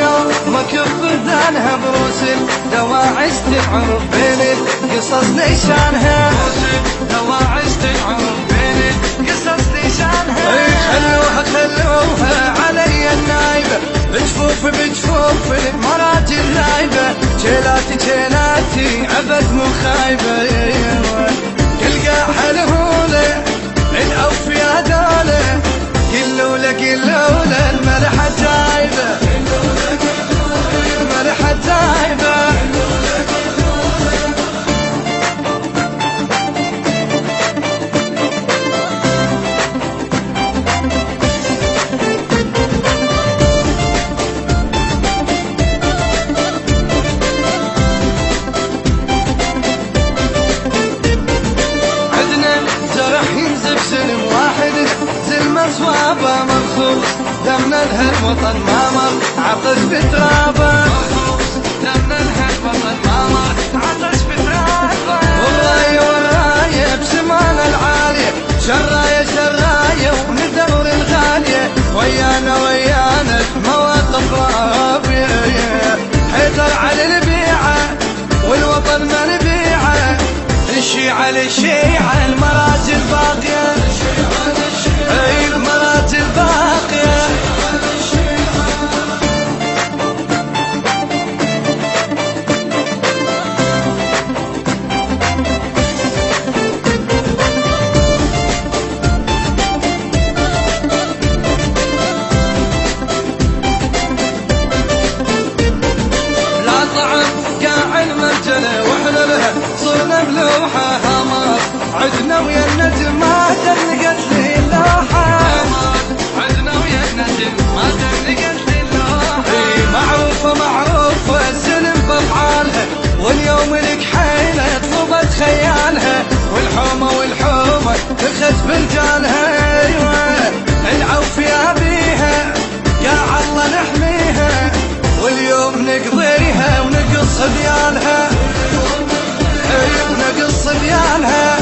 يوم كف ذانها بروس دواعش تنعرف بين القصص نيشانها، دواعش تنعرف بين القصص نيشانها. خلوها علي النايبة بجفوف بجفوف المراجل نايبة، جيلاتي عبد مو خايبة. تلقى حلهولة الأوفياء دولة، قلوله الملحة جايبة، الملحة جايبة. صوابه مرخوص دمنا الوطن ما مر عطش بترابه، دمنا الوطن ما مر عطش بترابه. والرايه بسمانه العاليه شرايه وندور الغاليه، ويانا مواقف رابيه. حيدر على البيعه والوطن ما نبيعه، الشيعه المراجل باقيه، المراجل باقية. لا طعم قاع المرجلة واحنا لها صرنا بلوحة هامات، عدنا ويا النجم ما دنقت لي اللوحة، عدنا ويا النجم ما دنقت لي اللوحة. معروفة الزلم بافعالها، واليوم لك حيلة طلبت خيالها، والحومة تخت برجالها. ايوه العوفية بيها يا الله نحميها، واليوم نقضيها ونقص ديالها، نقص ديالها.